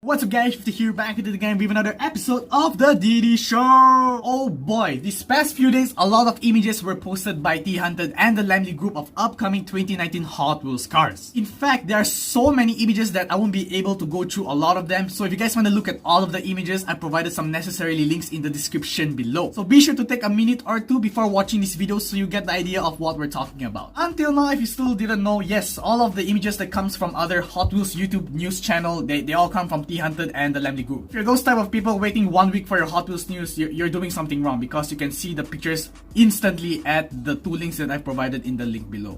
What's up guys, 50 here back into the game with another episode of the DD Show! Oh boy, these past few days a lot of images were posted by T-Hunted and the Lemley group of upcoming 2019 Hot Wheels cars. In fact, there are so many images that I won't be able to go through a lot of them, so if you guys want to look at all of the images, I provided some necessary links in the description below. So be sure to take a minute or two before watching this video so you get the idea of what we're talking about. Until now, if you still didn't know, yes, all of the images that comes from other Hot Wheels YouTube news channel, they all come from T-Hunted and the Lemley group. If you're those type of people waiting 1 week for your Hot Wheels news, you're doing something wrong because you can see the pictures instantly at the two links that I provided in the link below.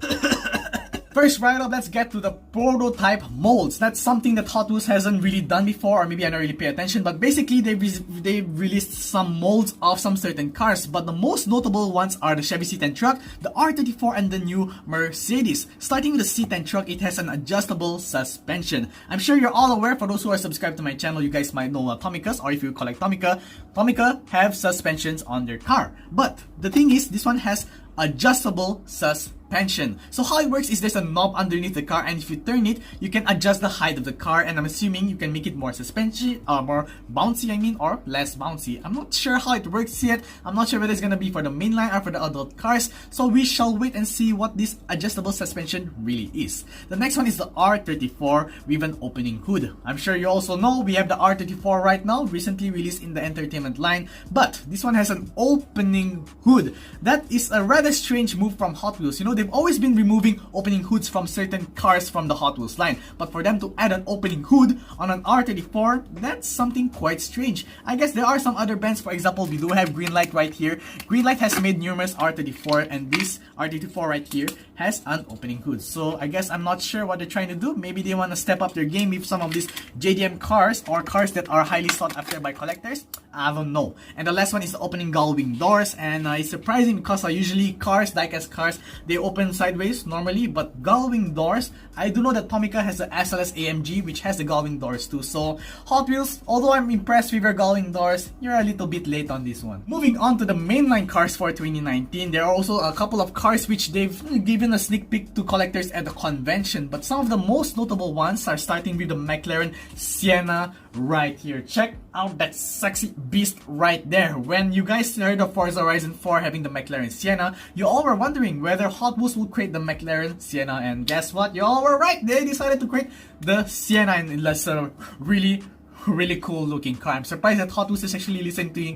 First, right up, let's get to the prototype molds. That's something that Hot Wheels hasn't really done before, or maybe I don't really pay attention, but basically they released some molds of some certain cars, but the most notable ones are the Chevy C10 truck, the R34, and the new Mercedes. Starting with the C10 truck, it has an adjustable suspension. I'm sure you're all aware, for those who are subscribed to my channel, you guys might know Tomicas, or if you collect Tomica have suspensions on their car. But the thing is, this one has adjustable suspension. So how it works is there's a knob underneath the car, and if you turn it, you can adjust the height of the car, and I'm assuming you can make it more suspension, more bouncy, or less bouncy. I'm not sure how it works yet. I'm not sure whether it's gonna be for the mainline or for the adult cars, so we shall wait and see what this adjustable suspension really is. The next one is the R34 with an opening hood. I'm sure you also know we have the R34 right now, recently released in the entertainment line, but this one has an opening hood. That is a rather strange move from Hot Wheels. You know, they've always been removing opening hoods from certain cars from the Hot Wheels line, but for them to add an opening hood on an R34, that's something quite strange. I guess there are some other brands. For example, we do have Greenlight right here. Greenlight has made numerous R34, and this R34 right here has an opening hood. So I guess I'm not sure what they're trying to do. Maybe they want to step up their game with some of these JDM cars, or cars that are highly sought after by collectors. I don't know. And the last one is the opening gull wing doors, and it's surprising because usually cars, diecast cars, they open sideways normally, but gull wing doors, I do know that Tomica has the SLS AMG which has the gull wing doors too. So Hot Wheels, although I'm impressed with your gull wing doors, you're a little bit late on this one. Moving on to the mainline cars for 2019, there are also a couple of cars which they've given a sneak peek to collectors at the convention, but some of the most notable ones are starting with the McLaren Sienna right here. Check out that sexy beast right there. When you guys heard of Forza Horizon 4 having the McLaren Sienna, you all were wondering whether Hot Wheels would create the McLaren Sienna, and guess what? You all were right. They decided to create the Sienna, and it's a really cool looking car. I'm surprised that Hot Wheels is actually listening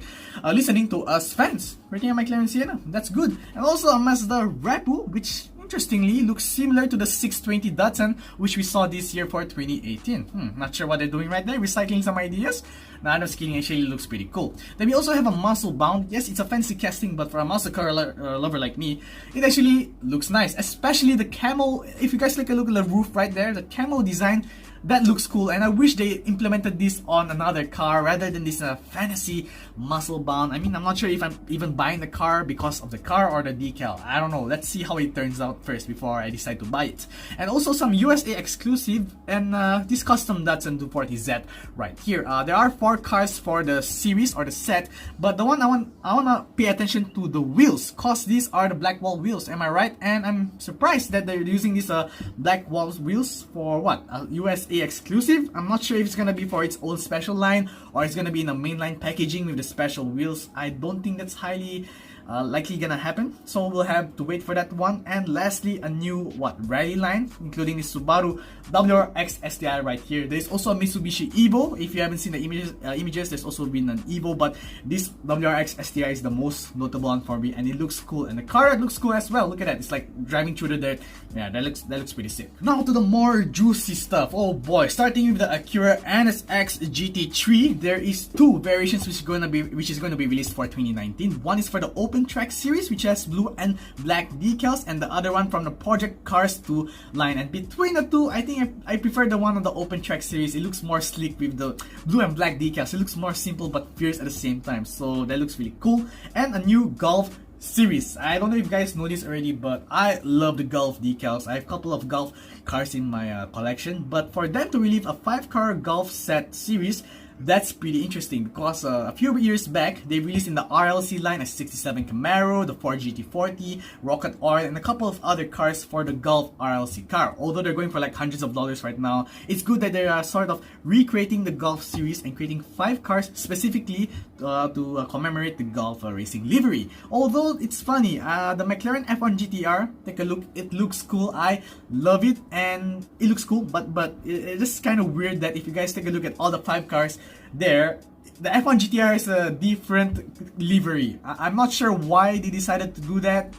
to us fans creating a McLaren Sienna. That's good. And also a Mazda Repu, which interestingly looks similar to the 620 Datsun which we saw this year for 2018. Not sure what they're doing right there, recycling some ideas. Nah, I'm just kidding, actually looks pretty cool. Then we also have a muscle bound. Yes, it's a fancy casting, but for a muscle car lover like me, it actually looks nice. Especially the camo. If you guys take a look at the roof right there, the camo design, that looks cool, and I wish they implemented this on another car rather than this fantasy muscle bound. I mean, I'm not sure if I'm even buying the car because of the car or the decal. I don't know. Let's see how it turns out first before I decide to buy it. And also some USA exclusive, and this custom Datsun 240Z right here. There are 4 cars for the series or the set, but the one I wanna pay attention to the wheels, cause these are the black wall wheels. Am I right? And I'm surprised that they're using these black wall wheels for what? USA exclusive. I'm not sure if it's gonna be for its own special line or it's gonna be in a mainline packaging with the special wheels. I don't think that's highly likely gonna happen, so we'll have to wait for that one. And lastly, a new rally line, including the Subaru WRX STI right here. There's also a Mitsubishi Evo. If you haven't seen the images, there's also been an Evo, but this WRX STI is the most notable one for me, and it looks cool, and the car looks cool as well. Look at that, it's like driving through the dirt. Yeah, that looks pretty sick. Now to the more juicy stuff. Oh boy, starting with the Acura NSX GT3, there is 2 variations which is going to be released for 2019. One is for the Open Track series, which has blue and black decals, and the other one from the Project Cars 2 line. And between the two, I think I prefer the one on the Open Track series. It looks more sleek with the blue and black decals. It looks more simple but fierce at the same time, so that looks really cool. And a new Golf series. I don't know if you guys know this already, but I love the Golf decals. I have a couple of Golf cars in my collection, but for them to release a 5-car Golf set series, That's pretty interesting because a few years back, they released in the RLC line a 67 Camaro, the Ford GT40, Rocket Oil, and a couple of other cars for the Gulf RLC car. Although they're going for like hundreds of dollars right now, it's good that they are sort of recreating the Gulf series and creating 5 cars specifically to commemorate the Gulf racing livery. Although it's funny, the McLaren F1 GTR, take a look, it looks cool. I love it and it looks cool, but it's just kind of weird that if you guys take a look at all the 5 cars there, the F1 GTR is a different livery. I'm not sure why they decided to do that.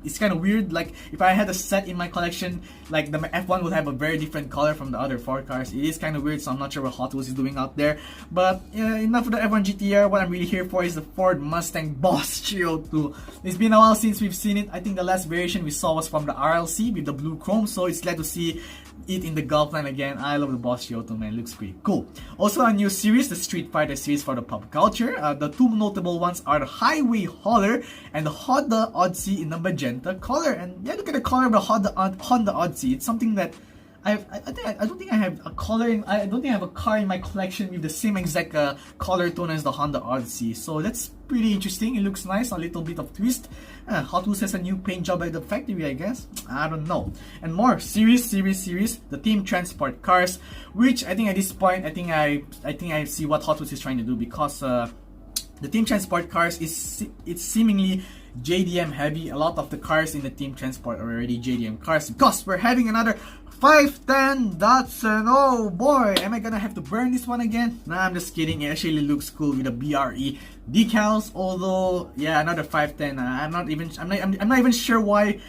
It's kind of weird. Like if I had a set in my collection, like the F1 would have a very different color from the other 4 cars. It is kind of weird, so I'm not sure what Hot Wheels is doing out there. But enough of the F1 GTR. What I'm really here for is the Ford Mustang Boss Trio 2. It's been a while since we've seen it. I think the last variation we saw was from the RLC with the blue chrome, so it's glad to see it in the Gulf line again. I love the Boss Trio 2, man. It looks pretty cool. Also a new series, the Street Fighter series for the pop culture. The 2 notable ones are the Highway Hauler and the Honda Odyssey in the magenta color. And yeah, look at the color of the Honda Odyssey. It's something that I don't think I have a color I don't think I have a car in my collection with the same exact color tone as the Honda Odyssey. So that's pretty interesting. It looks nice, a little bit of twist. Hot Wheels has a new paint job at the factory, I guess. I don't know. And more series. The Team Transport cars, which I think at this point, I think I see what Hot Wheels is trying to do, because the Team Transport cars it's seemingly JDM heavy. A lot of the cars in the Team Transport are already JDM cars, because we're having another 510 Datsun. Oh boy, am I gonna have to burn this one again? Nah, I'm just kidding. It actually looks cool with the BRE decals. Although, yeah, another 510. I'm not even sure why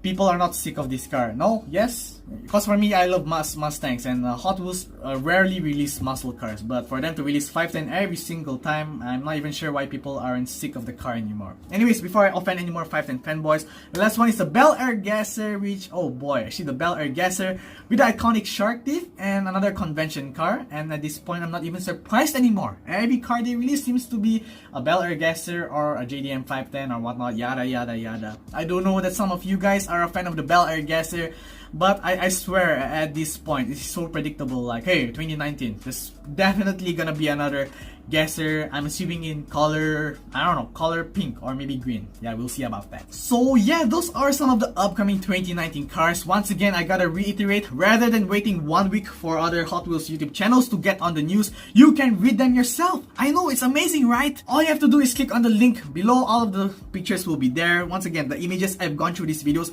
people are not sick of this car. No? Yes? Because for me, I love Mustangs, and Hot Wheels rarely release muscle cars. But for them to release 510 every single time, I'm not even sure why people aren't sick of the car anymore. Anyways, before I offend any more 510 fanboys, the last one is the Bel Air Gasser, which, oh boy, actually the Bel Air Gasser with the iconic shark teeth and another convention car. And at this point, I'm not even surprised anymore. Every car they release seems to be a Bel Air Gasser or a JDM 510 or whatnot, yada yada yada. I don't know that some of you guys are a fan of the Bel Air Gasser, but I swear at this point, it's so predictable. Like, hey, 2019, there's definitely gonna be another Gasser. I'm assuming in color, I don't know, color pink or maybe green. Yeah, we'll see about that. So yeah, those are some of the upcoming 2019 cars. Once again, I gotta reiterate, rather than waiting 1 week for other Hot Wheels YouTube channels to get on the news, you can read them yourself. I know, it's amazing, right? All you have to do is click on the link below. All of the pictures will be there. Once again, the images I've gone through these videos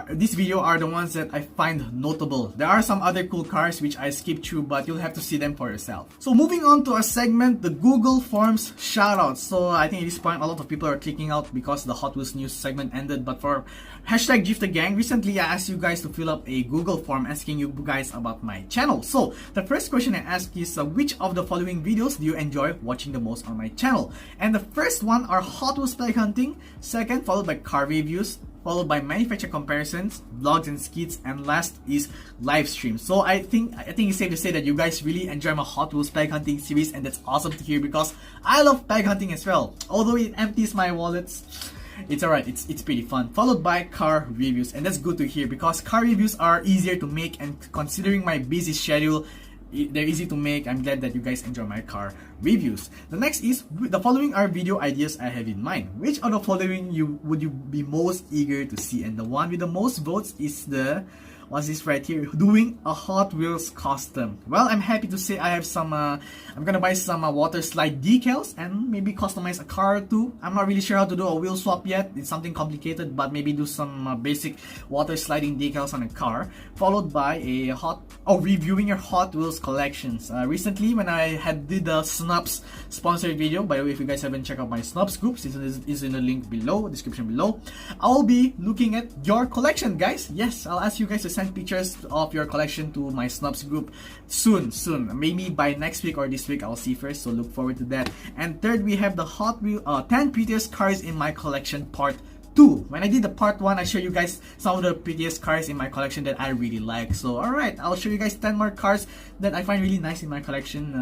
this video are the ones that I find notable. There are some other cool cars which I skipped through, but you'll have to see them for yourself. So moving on to our segment, the Google Forms shoutouts. So I think at this point a lot of people are clicking out because the Hot Wheels news segment ended. But for hashtag #GIFTTheGang, recently I asked you guys to fill up a Google form asking you guys about my channel. So the first question I ask is, which of the following videos do you enjoy watching the most on my channel? And the first one are Hot Wheels Peg Hunting, second followed by car reviews, followed by manufacturer comparisons, vlogs and skits, and last is live streams. So I think it's safe to say that you guys really enjoy my Hot Wheels Peg Hunting series, and that's awesome to hear because I love peg hunting as well. Although it empties my wallets, it's alright, it's pretty fun. Followed by car reviews, and that's good to hear because car reviews are easier to make, and considering my busy schedule, they're easy to make. I'm glad that you guys enjoy my car reviews. The next is, the following are video ideas I have in mind. Which of the following would you be most eager to see? And the one with the most votes is the, what's this right here? Doing a Hot Wheels custom. Well, I'm happy to say I have some, I'm gonna buy some water slide decals and maybe customize a car or two. I'm not really sure how to do a wheel swap yet. It's something complicated, but maybe do some basic water sliding decals on a car. Followed by a reviewing your Hot Wheels collections. Recently, when I did the Snubs sponsored video, by the way, if you guys haven't checked out my Snubs groups, is in the link below, description below. I'll be looking at your collection, guys. Yes, I'll ask you guys to send pictures of your collection to my Snubs group soon. Maybe by next week or this week, I'll see first, so look forward to that. And third, we have the Hot Wheels 10 prettiest cars in my collection part 2. When I did the part 1, I showed you guys some of the prettiest cars in my collection that I really like. So alright, I'll show you guys 10 more cars that I find really nice in my collection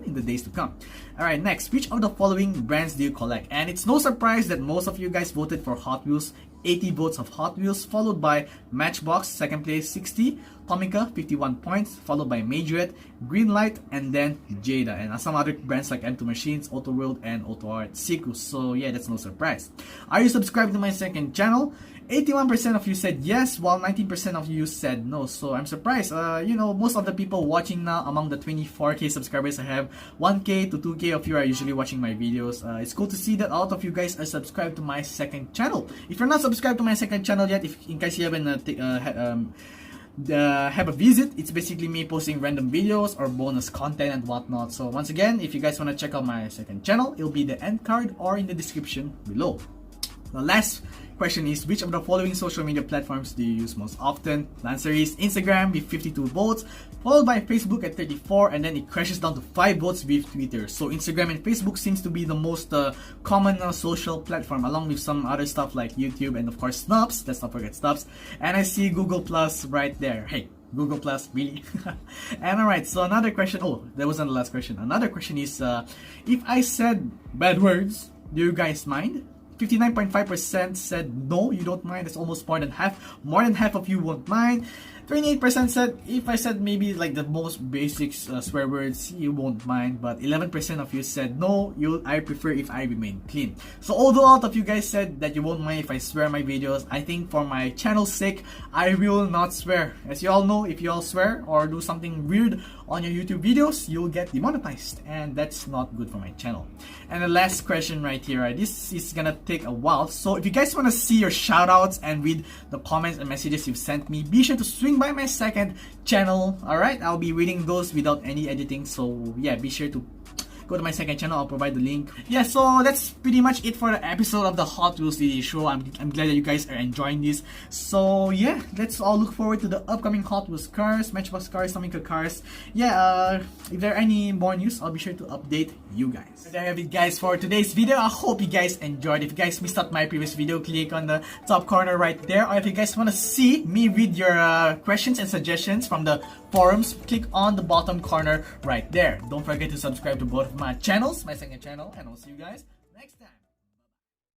in the days to come. Alright, next, which of the following brands do you collect? And it's no surprise that most of you guys voted for Hot Wheels. 80 votes of Hot Wheels, followed by Matchbox, second place 60, Tomica, 51 points, followed by Majorette, Greenlight, and then Jada. And some other brands like M2 Machines, Auto World, and Auto Art Siku. So yeah, that's no surprise. Are you subscribed to my second channel? 81% of you said yes, while 19% of you said no. So I'm surprised. Most of the people watching now, among the 24k subscribers I have, 1k to 2k of you are usually watching my videos. It's cool to see that a lot of you guys are subscribed to my second channel. If you're not subscribed to my second channel yet, if in case you haven't have a visit, it's basically me posting random videos or bonus content and whatnot. So once again, if you guys want to check out my second channel, it'll be the end card or in the description below. The last question is, which of the following social media platforms do you use most often? The answer is Instagram with 52 votes, followed by Facebook at 34, and then it crashes down to 5 votes with Twitter. So Instagram and Facebook seems to be the most common social platform, along with some other stuff like YouTube and of course Snaps. Let's not forget Snaps. And I see Google Plus right there. Hey, Google Plus, really? And alright, so another question. Oh, that wasn't the last question. Another question is, if I said bad words, do you guys mind? 59.5% said no, you don't mind. That's almost more than half. More than half of you won't mind. 28% said if I said maybe like the most basic swear words, you won't mind. But 11% of you said no, I prefer if I remain clean. So although a lot of you guys said that you won't mind if I swear my videos, I think for my channel's sake, I will not swear. As you all know, if you all swear or do something weird on your YouTube videos, you'll get demonetized, and that's not good for my channel. And the last question right here, right, this is gonna take a while, so if you guys want to see your shoutouts and read the comments and messages you've sent me, be sure to swing by my second channel. Alright, I'll be reading those without any editing, so yeah, be sure to go to my second channel. I'll provide the link. Yeah, so that's pretty much it for the episode of the Hot Wheels DD show. I'm glad that you guys are enjoying this. So yeah, let's all look forward to the upcoming Hot Wheels cars, Matchbox cars, Tomica cars. Yeah, if there are any more news, I'll be sure to update you guys. There you have it, guys, for today's video. I hope you guys enjoyed. If you guys missed out my previous video, click on the top corner right there. Or if you guys want to see me read your questions and suggestions from the forums, click on the bottom corner right there. Don't forget to subscribe to both of my channels, my second channel, and I'll see you guys next time.